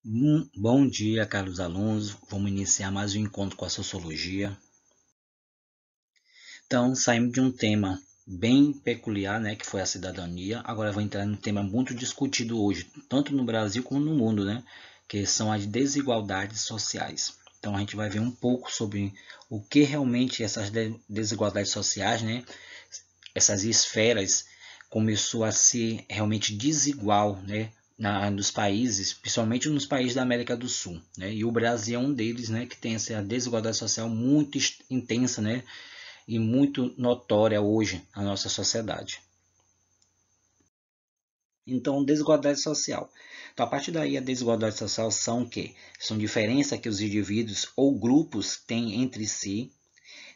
Bom dia, caros alunos. Vamos iniciar mais um encontro com a sociologia. Então, saímos de um tema bem peculiar, né, que foi a cidadania. Agora vou entrar num tema muito discutido hoje, tanto no Brasil como no mundo, né, que são as desigualdades sociais. Então, a gente vai ver um pouco sobre o que realmente essas desigualdades sociais, né, essas esferas começou a ser realmente desigual, né, nos países, principalmente nos países da América do Sul, né, e o Brasil é um deles, né, que tem essa desigualdade social muito intensa, né, e muito notória hoje na nossa sociedade. Então, desigualdade social. Então, a partir daí, a desigualdade social são o quê? São diferenças que os indivíduos ou grupos têm entre si,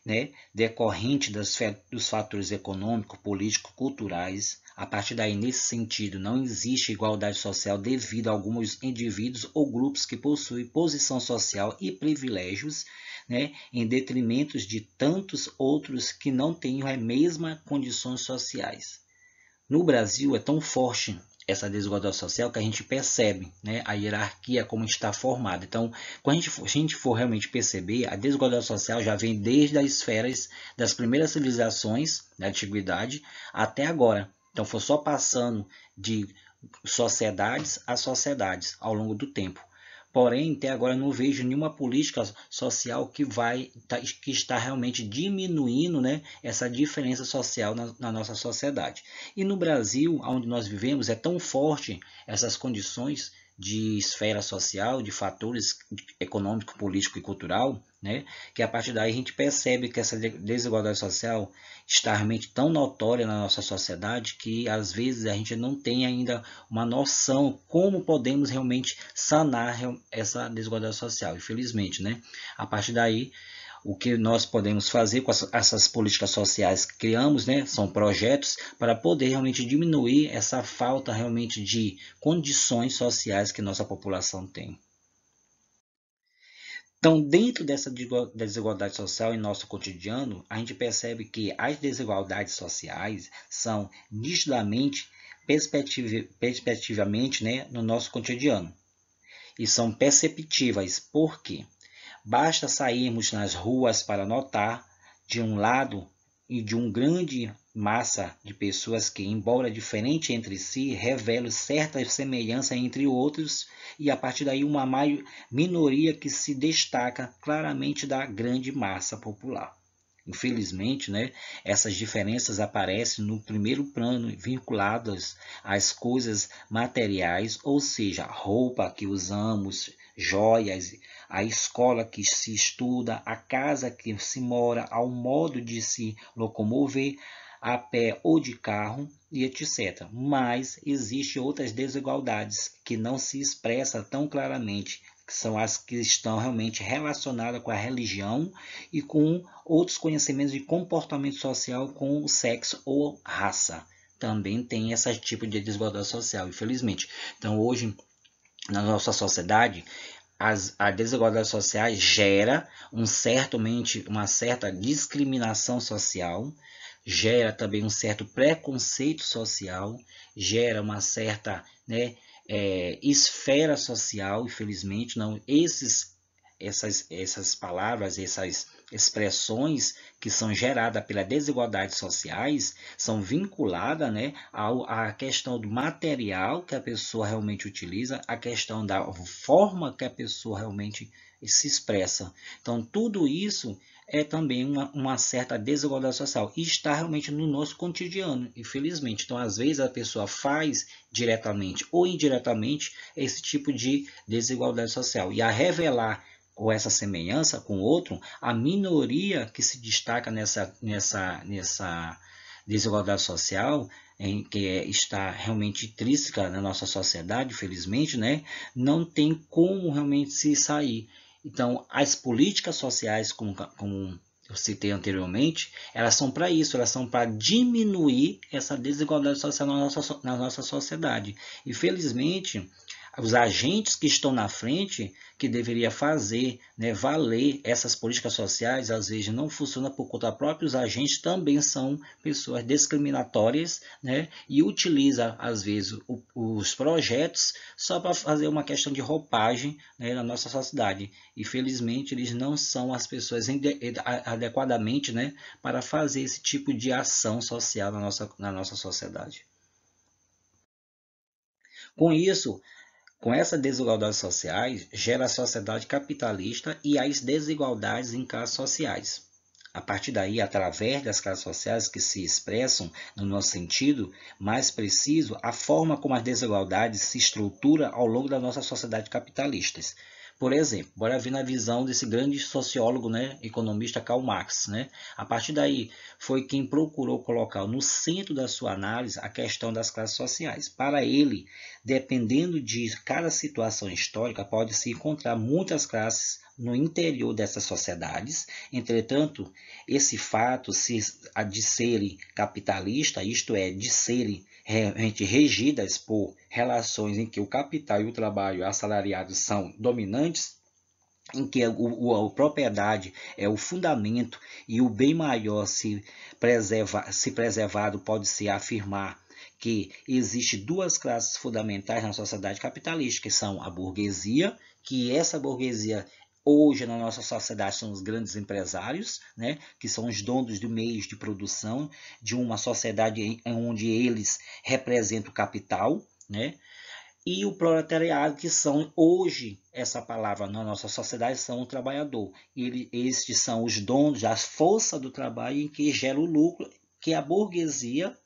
né, decorrente dos fatores econômicos, políticos, culturais. A partir daí, nesse sentido, não existe igualdade social devido a alguns indivíduos ou grupos que possuem posição social e privilégios, né, em detrimento de tantos outros que não têm as mesmas condições sociais. No Brasil é tão forte essa desigualdade social que a gente percebe, né, a hierarquia como está formada. Então, quando a gente for realmente perceber, a desigualdade social já vem desde as esferas das primeiras civilizações da antiguidade até agora. Então, foi só passando de sociedades a sociedades ao longo do tempo. Porém, até agora não vejo nenhuma política social que está realmente diminuindo, né, essa diferença social na nossa sociedade. E no Brasil, onde nós vivemos, é tão forte essas condições de esfera social, de fatores econômico, político e cultural, né, que a partir daí a gente percebe que essa desigualdade social está realmente tão notória na nossa sociedade que às vezes a gente não tem ainda uma noção como podemos realmente sanar essa desigualdade social. Infelizmente, né? A partir daí, o que nós podemos fazer com essas políticas sociais que criamos, né, são projetos para poder realmente diminuir essa falta realmente de condições sociais que nossa população tem. Então, dentro dessa desigualdade social em nosso cotidiano, a gente percebe que as desigualdades sociais são nitidamente, perspectivamente, né, no nosso cotidiano. E são perceptíveis, porque basta sairmos nas ruas para notar, de um lado, e de uma grande massa de pessoas que, embora diferente entre si, revelam certa semelhança entre outros e a partir daí uma minoria que se destaca claramente da grande massa popular. Infelizmente, né, essas diferenças aparecem no primeiro plano, vinculadas às coisas materiais, ou seja, a roupa que usamos, joias, a escola que se estuda, a casa que se mora, ao modo de se locomover, a pé ou de carro e etc. Mas existem outras desigualdades que não se expressam tão claramente, que são as que estão realmente relacionadas com a religião e com outros conhecimentos de comportamento social com o sexo ou raça. Também tem esse tipo de desigualdade social, infelizmente. Então, hoje, na nossa sociedade, a desigualdade social gera uma certa discriminação social, gera também um certo preconceito social, gera uma certa, né, esfera social, infelizmente, não, essas palavras, essas expressões que são geradas pelas desigualdades sociais são vinculadas, né, à questão do material que a pessoa realmente utiliza, a questão da forma que a pessoa realmente se expressa. Então, tudo isso é também uma certa desigualdade social e está realmente no nosso cotidiano, infelizmente. Então, às vezes, a pessoa faz diretamente ou indiretamente esse tipo de desigualdade social. E a revelar ou essa semelhança com o outro, a minoria que se destaca nessa desigualdade social, em que está realmente intrínseca na nossa sociedade, infelizmente, né, não tem como realmente se sair. Então, as políticas sociais, como eu citei anteriormente, elas são para isso, elas são para diminuir essa desigualdade social na nossa sociedade. Infelizmente, os agentes que estão na frente que deveria fazer, né, valer essas políticas sociais, às vezes não funciona por conta própria, os agentes também são pessoas discriminatórias, né, e utiliza às vezes os projetos só para fazer uma questão de roupagem, né, na nossa sociedade. E felizmente eles não são as pessoas adequadamente, né, para fazer esse tipo de ação social na nossa sociedade. Com isso, com essas desigualdades sociais, gera a sociedade capitalista e as desigualdades em classes sociais. A partir daí, através das classes sociais que se expressam no nosso sentido mais preciso, a forma como as desigualdades se estruturam ao longo da nossa sociedade capitalista. Por exemplo, bora ver na visão desse grande sociólogo, né, economista Karl Marx, né? A partir daí, foi quem procurou colocar no centro da sua análise a questão das classes sociais. Para ele, dependendo de cada situação histórica, pode-se encontrar muitas classes no interior dessas sociedades. Entretanto, esse fato de serem capitalistas, isto é, de serem realmente regidas por relações em que o capital e o trabalho assalariado são dominantes, em que a propriedade é o fundamento e o bem maior se preservado pode-se afirmar que existe duas classes fundamentais na sociedade capitalista, que são a burguesia, que essa burguesia hoje na nossa sociedade são os grandes empresários, né, que são os donos de meios de produção de uma sociedade onde eles representam o capital, né, e o proletariado, que são hoje, essa palavra na nossa sociedade, são o trabalhador. Estes são os donos da força do trabalho em que gera o lucro, que é a burguesia,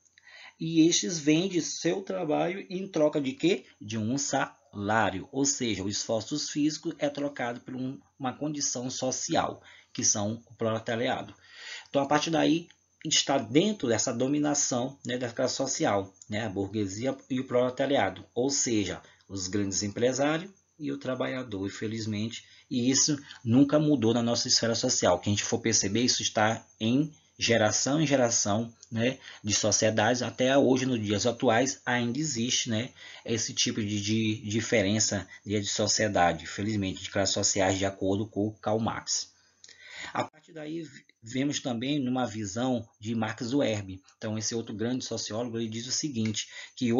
e estes vendem seu trabalho em troca de quê? De um salário, ou seja, o esforço físico é trocado por uma condição social, que são o proletariado. Então, a partir daí, está dentro dessa dominação, né, da classe social, né, a burguesia e o proletariado, ou seja, os grandes empresários e o trabalhador, infelizmente, e isso nunca mudou na nossa esfera social. Que a gente for perceber, isso está em geração, né, de sociedades, até hoje, nos dias atuais, ainda existe, né, esse tipo de diferença de sociedade, felizmente, de classes sociais, de acordo com Karl Marx. A partir daí, vemos também numa visão de Max Weber. Então, esse outro grande sociólogo, ele diz o seguinte, que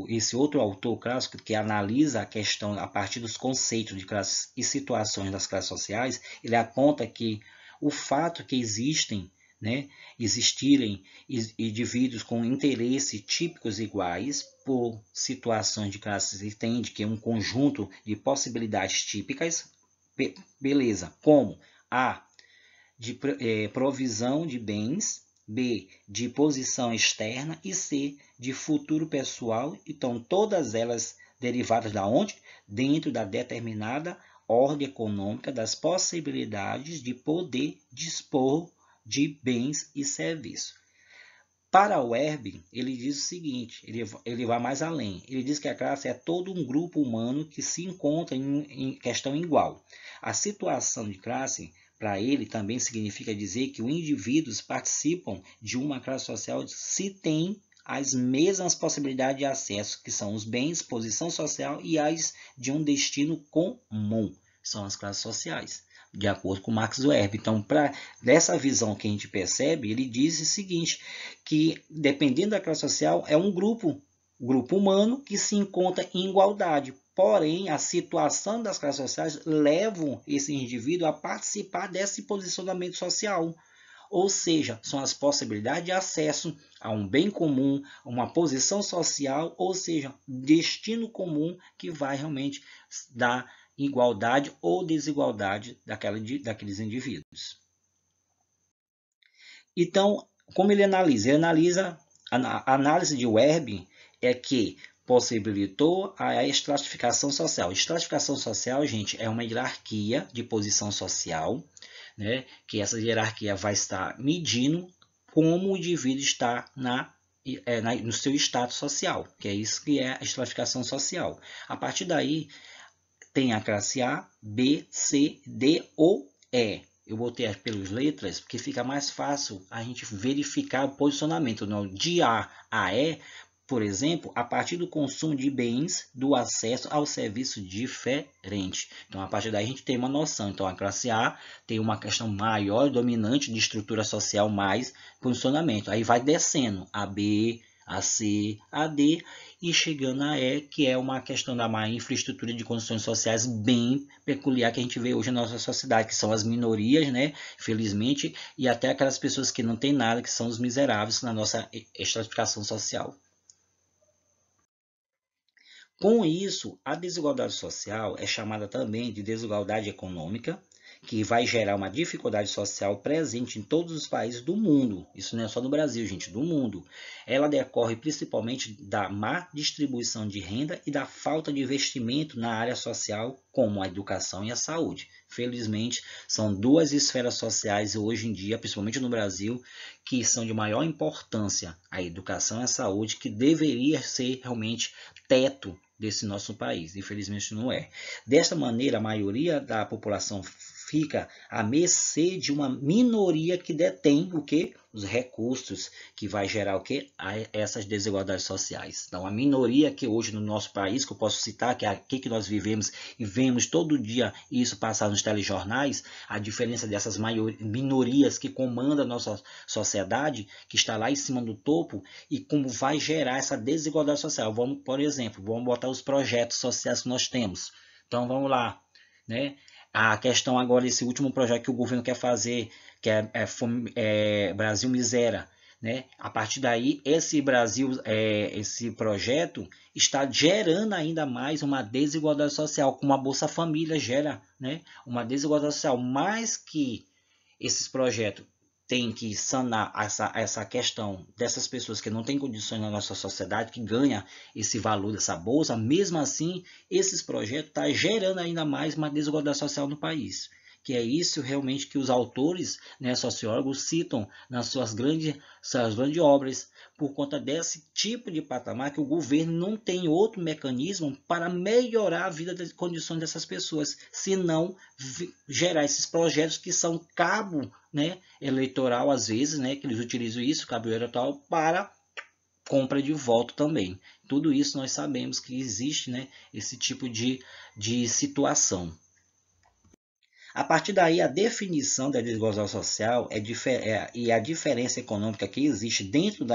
esse outro autor clássico que analisa a questão a partir dos conceitos de classes e situações das classes sociais, ele aponta que o fato que existirem indivíduos com interesses típicos iguais por situações de classes, entende que é um conjunto de possibilidades típicas, beleza, como A, de provisão de bens, B, de posição externa e C, de futuro pessoal. Então, todas elas derivadas da onde? Dentro da determinada ordem econômica das possibilidades de poder dispor de bens e serviços. Para o Weber, ele diz o seguinte, ele vai mais além. Ele diz que a classe é todo um grupo humano que se encontra em questão igual. A situação de classe, para ele, também significa dizer que os indivíduos participam de uma classe social se têm as mesmas possibilidades de acesso, que são os bens, posição social e as de um destino comum, são as classes sociais, de acordo com Max Weber. Então, dessa visão que a gente percebe, ele diz o seguinte, que dependendo da classe social, é um grupo humano que se encontra em igualdade. Porém, a situação das classes sociais levam esse indivíduo a participar desse posicionamento social. Ou seja, são as possibilidades de acesso a um bem comum, uma posição social, ou seja, destino comum que vai realmente dar igualdade ou desigualdade daqueles indivíduos. Então, como ele analisa? Ele analisa, a análise de Weber é que possibilitou a estratificação social. Estratificação social, gente, é uma hierarquia de posição social, né, que essa hierarquia vai estar medindo como o indivíduo está no seu status social, que é isso que é a estratificação social. A partir daí, tem a classe A, B, C, D ou E. Eu botei pelas letras porque fica mais fácil a gente verificar o posicionamento. De A a E por exemplo, a partir do consumo de bens, do acesso ao serviço diferente. Então, a partir daí a gente tem uma noção. Então, a classe A tem uma questão maior, dominante de estrutura social, mais funcionamento. Aí vai descendo a B, a C, a D e chegando a E, que é uma questão da má infraestrutura de condições sociais bem peculiar que a gente vê hoje na nossa sociedade, que são as minorias, né? Felizmente, e até aquelas pessoas que não têm nada, que são os miseráveis na nossa estratificação social. Com isso, a desigualdade social é chamada também de desigualdade econômica, que vai gerar uma dificuldade social presente em todos os países do mundo. Isso não é só no Brasil, gente, do mundo. Ela decorre principalmente da má distribuição de renda e da falta de investimento na área social, como a educação e a saúde. Felizmente, são duas esferas sociais hoje em dia, principalmente no Brasil, que são de maior importância, a educação e a saúde, que deveria ser realmente teto desse nosso país. Infelizmente não é. Desta maneira, a maioria da população fica à mercê de uma minoria que detém o que? Os recursos, que vai gerar o que? Essas desigualdades sociais. Então, a minoria que hoje no nosso país, que eu posso citar, que é aqui que nós vivemos e vemos todo dia isso passar nos telejornais, a diferença dessas minorias que comandam a nossa sociedade, que está lá em cima do topo, e como vai gerar essa desigualdade social. Vamos, por exemplo, vamos botar os projetos sociais que nós temos. Então, vamos lá, né? A questão agora, esse último projeto que o governo quer fazer, que é Brasil Miséria, né? A partir daí, esse esse projeto está gerando ainda mais uma desigualdade social, como a Bolsa Família gera, né? Uma desigualdade social, mais que esses projetos tem que sanar essa questão dessas pessoas que não têm condições na nossa sociedade, que ganha esse valor dessa bolsa, mesmo assim, esses projetos estão gerando ainda mais uma desigualdade social no país. Que é isso realmente que os autores, né, sociólogos, citam nas suas grandes obras, por conta desse tipo de patamar que o governo não tem outro mecanismo para melhorar a vida das condições dessas pessoas, senão gerar esses projetos que são cabo, né, eleitoral às vezes, né, que eles utilizam isso, cabo eleitoral, para compra de voto também. Tudo isso nós sabemos que existe, né, esse tipo de situação. A partir daí, a definição da desigualdade social e a diferença econômica que existe dentro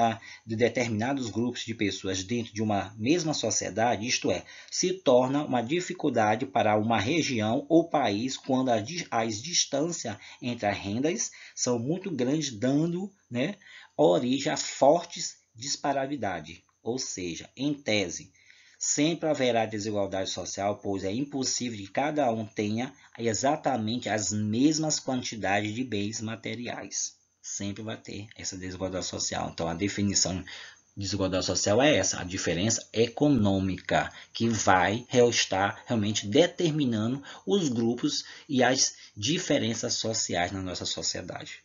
de determinados grupos de pessoas dentro de uma mesma sociedade, isto é, se torna uma dificuldade para uma região ou país quando as distâncias entre as rendas são muito grandes, dando, né, origem a fortes disparidades. Ou seja, em tese, sempre haverá desigualdade social, pois é impossível que cada um tenha exatamente as mesmas quantidades de bens materiais. Sempre vai ter essa desigualdade social. Então, a definição de desigualdade social é essa, a diferença econômica, que vai estar realmente determinando os grupos e as diferenças sociais na nossa sociedade.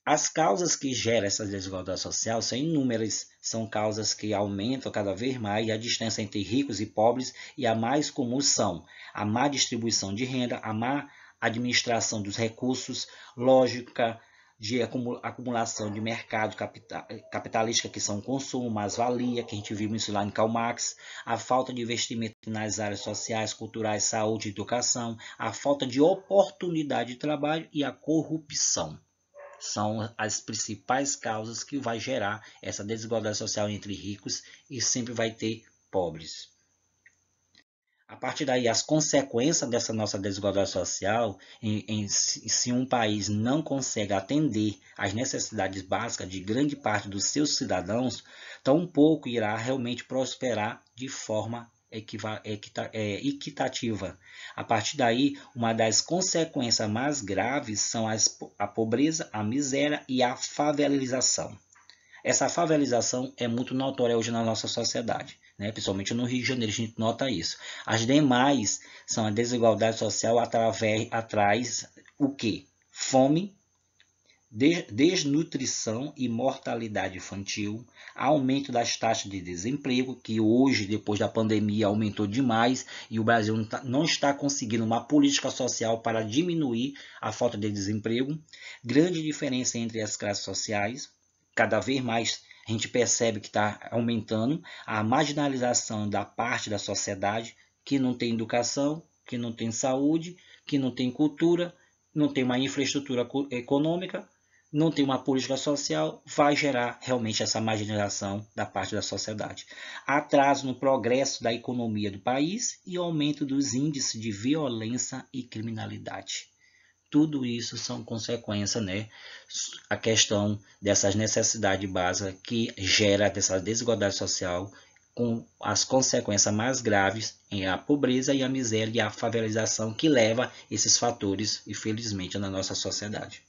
As causas que geram essa desigualdade social são inúmeras, são causas que aumentam cada vez mais a distância entre ricos e pobres, e a mais comum são a má distribuição de renda, a má administração dos recursos, lógica de acumulação de mercado capitalística, que são consumo, mais-valia, que a gente viu isso lá em Karl Marx, a falta de investimento nas áreas sociais, culturais, saúde e educação, a falta de oportunidade de trabalho e a corrupção. São as principais causas que vai gerar essa desigualdade social entre ricos e sempre vai ter pobres. A partir daí, as consequências dessa nossa desigualdade social, se um país não consegue atender às necessidades básicas de grande parte dos seus cidadãos, tampouco irá realmente prosperar de forma equitativa. A partir daí, uma das consequências mais graves são a pobreza, a miséria e a favelização. Essa favelização é muito notória hoje na nossa sociedade, né? Principalmente no Rio de Janeiro a gente nota isso. As demais são a desigualdade social atrás o quê? Fome, desnutrição e mortalidade infantil, aumento das taxas de desemprego, que hoje, depois da pandemia, aumentou demais e o Brasil não está conseguindo uma política social para diminuir a falta de desemprego, grande diferença entre as classes sociais, cada vez mais a gente percebe que está aumentando a marginalização da parte da sociedade que não tem educação, que não tem saúde, que não tem cultura, não tem uma infraestrutura econômica, não tem uma política social, vai gerar realmente essa marginalização da parte da sociedade. Atraso no progresso da economia do país e aumento dos índices de violência e criminalidade. Tudo isso são consequências, né? A questão dessas necessidades básicas que gera dessa desigualdade social, com as consequências mais graves em a pobreza e a miséria e a favelização que leva esses fatores, infelizmente, na nossa sociedade.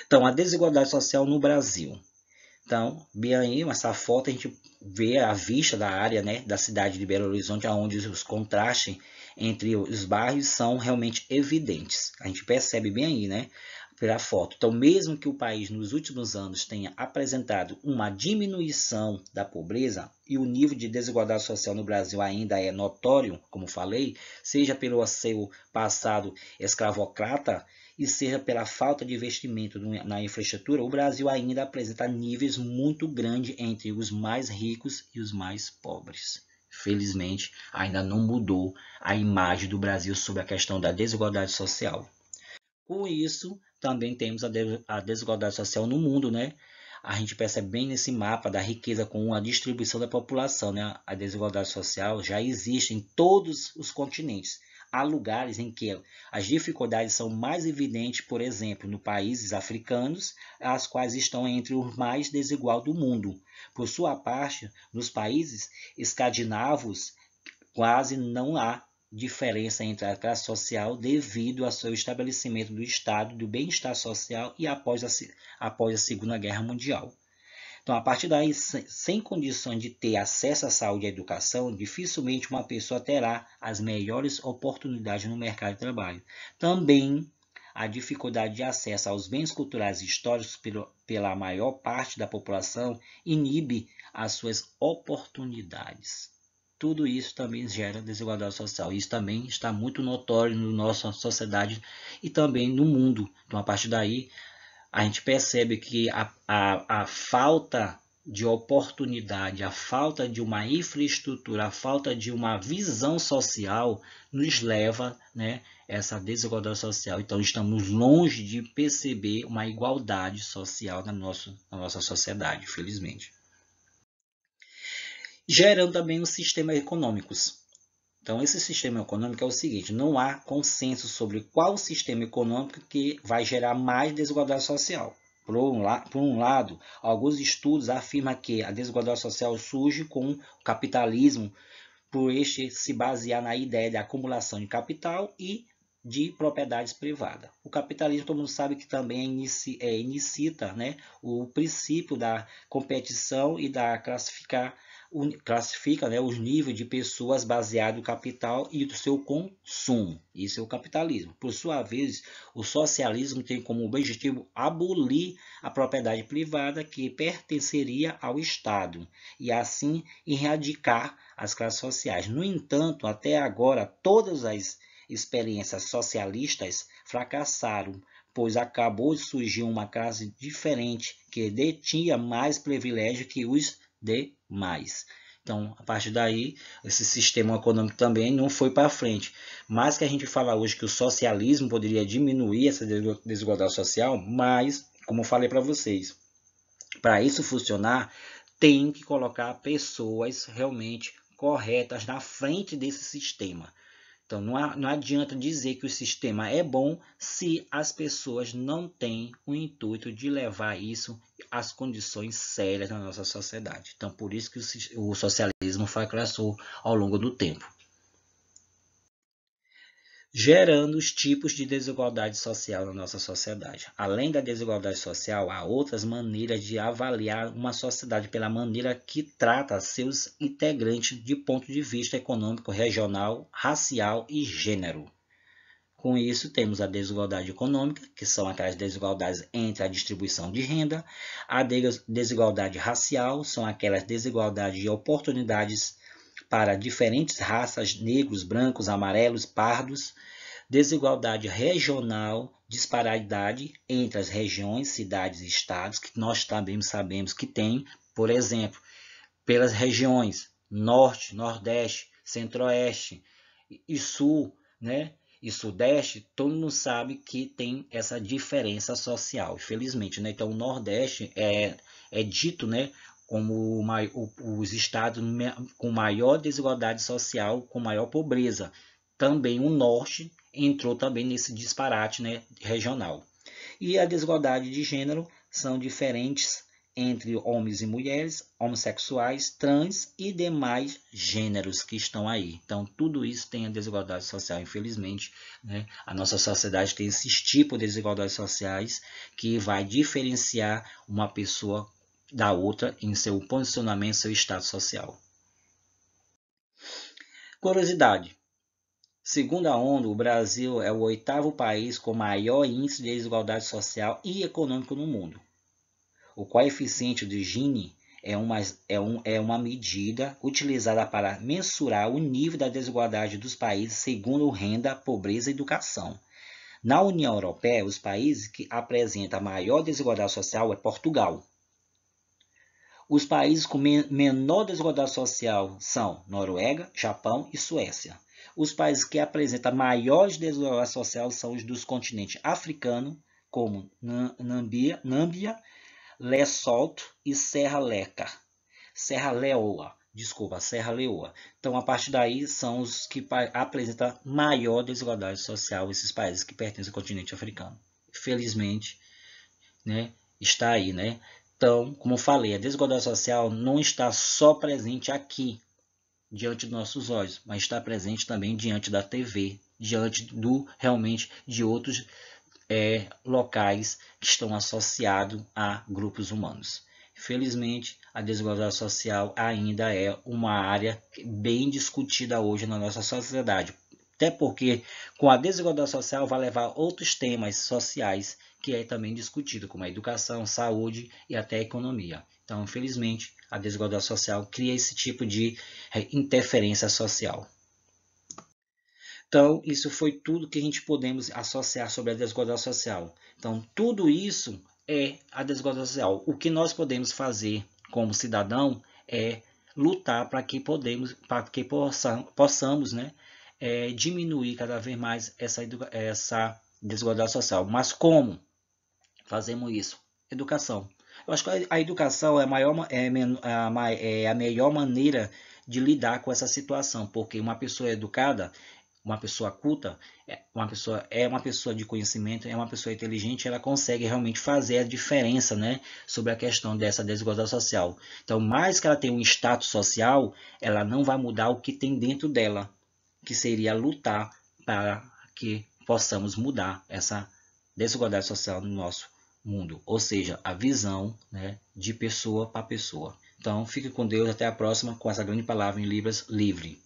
Então, a desigualdade social no Brasil. Então, bem aí, essa foto a gente vê a vista da área, né, da cidade de Belo Horizonte, onde os contrastes entre os bairros são realmente evidentes. A gente percebe bem aí, né, pela foto. Então, mesmo que o país nos últimos anos tenha apresentado uma diminuição da pobreza e o nível de desigualdade social no Brasil ainda é notório, como falei, seja pelo seu passado escravocrata e seja pela falta de investimento na infraestrutura, o Brasil ainda apresenta níveis muito grandes entre os mais ricos e os mais pobres. Felizmente, ainda não mudou a imagem do Brasil sobre a questão da desigualdade social. Com isso, também temos a desigualdade social no mundo, né? A gente percebe bem nesse mapa da riqueza com a distribuição da população, né? A desigualdade social já existe em todos os continentes. Há lugares em que as dificuldades são mais evidentes, por exemplo, nos países africanos, as quais estão entre os mais desiguais do mundo. Por sua parte, nos países escandinavos, quase não há diferença entre a classe social devido ao seu estabelecimento do estado do bem-estar social e após a Segunda Guerra Mundial. Então, a partir daí, sem condições de ter acesso à saúde e à educação, dificilmente uma pessoa terá as melhores oportunidades no mercado de trabalho. Também, a dificuldade de acesso aos bens culturais e históricos pela maior parte da população inibe as suas oportunidades. Tudo isso também gera desigualdade social. Isso também está muito notório na nossa sociedade e também no mundo. Então, a partir daí, a gente percebe que a falta de oportunidade, a falta de uma infraestrutura, a falta de uma visão social nos leva, né, a essa desigualdade social. Então, estamos longe de perceber uma igualdade social na nossa sociedade, felizmente. Gerando também os sistemas econômicos. Então, esse sistema econômico é o seguinte, não há consenso sobre qual sistema econômico que vai gerar mais desigualdade social. Por um lado, alguns estudos afirmam que a desigualdade social surge com o capitalismo, por este se basear na ideia de acumulação de capital e de propriedades privadas. O capitalismo, todo mundo sabe que também incita, né, o princípio da competição e da classifica, né, os níveis de pessoas baseado no capital e do seu consumo. Isso é o capitalismo. Por sua vez, o socialismo tem como objetivo abolir a propriedade privada que pertenceria ao Estado e assim erradicar as classes sociais. No entanto, até agora, todas as experiências socialistas fracassaram, pois acabou de surgir uma classe diferente que detinha mais privilégio que os demais. Então, a partir daí, esse sistema econômico também não foi para frente. Mas que a gente fala hoje que o socialismo poderia diminuir essa desigualdade social, mas, como eu falei para vocês, para isso funcionar, tem que colocar pessoas realmente corretas na frente desse sistema. Então, não adianta dizer que o sistema é bom se as pessoas não têm o intuito de levar isso às condições sérias na nossa sociedade. Então, por isso que o socialismo fracassou ao longo do tempo. Gerando os tipos de desigualdade social na nossa sociedade. Além da desigualdade social, há outras maneiras de avaliar uma sociedade pela maneira que trata seus integrantes de ponto de vista econômico, regional, racial e gênero. Com isso, temos a desigualdade econômica, que são aquelas desigualdades entre a distribuição de renda. A desigualdade racial são aquelas desigualdades de oportunidades para diferentes raças, negros, brancos, amarelos, pardos. desigualdade regional, disparidade entre as regiões, cidades e estados, que nós também sabemos que tem, por exemplo, pelas regiões norte, nordeste, centro-oeste e sul, né? E sudeste, todo mundo sabe que tem essa diferença social, infelizmente, né? Então o nordeste é dito, né, como os estados com maior desigualdade social, com maior pobreza. Também o norte entrou também nesse disparate, né, regional. E a desigualdade de gênero são diferentes entre homens e mulheres, homossexuais, trans e demais gêneros que estão aí. Então, tudo isso tem a desigualdade social, infelizmente, né? A nossa sociedade tem esses tipos de desigualdades sociais que vai diferenciar uma pessoa da outra em seu posicionamento, seu estado social. Curiosidade. Segundo a ONU, o Brasil é o 8º país com maior índice de desigualdade social e econômico no mundo. O coeficiente de Gini é uma medida utilizada para mensurar o nível da desigualdade dos países segundo renda, pobreza e educação. Na União Europeia, os países que apresentam a maior desigualdade social é Portugal. Os países com menor desigualdade social são Noruega, Japão e Suécia. Os países que apresentam maior desigualdade social são os dos continentes africano, como Nâmbia, Lesotho e Serra Leoa. Então, a partir daí, são os que apresentam maior desigualdade social, esses países que pertencem ao continente africano. Felizmente, né, está aí, né? Então, como eu falei, a desigualdade social não está só presente aqui, diante dos nossos olhos, mas está presente também diante da TV, diante realmente de outros locais que estão associados a grupos humanos. Infelizmente, a desigualdade social ainda é uma área bem discutida hoje na nossa sociedade. Até porque com a desigualdade social vai levar outros temas sociais que é também discutido, como a educação, saúde e até a economia. Então, infelizmente, a desigualdade social cria esse tipo de interferência social. Então, isso foi tudo que a gente podemos associar sobre a desigualdade social. Então, tudo isso é a desigualdade social. O que nós podemos fazer como cidadão é lutar para que possamos, né, diminuir cada vez mais essa desigualdade social. Mas como fazemos isso? Educação. Eu acho que a educação é a melhor maneira de lidar com essa situação, porque uma pessoa educada, uma pessoa culta, uma pessoa de conhecimento, é uma pessoa inteligente, ela consegue realmente fazer a diferença, né, sobre a questão dessa desigualdade social. Então, mais que ela tenha um status social, ela não vai mudar o que tem dentro dela, que seria lutar para que possamos mudar essa desigualdade social no nosso mundo, ou seja, a visão, né, de pessoa para pessoa. Então, fique com Deus, até a próxima com essa grande palavra em Libras livre.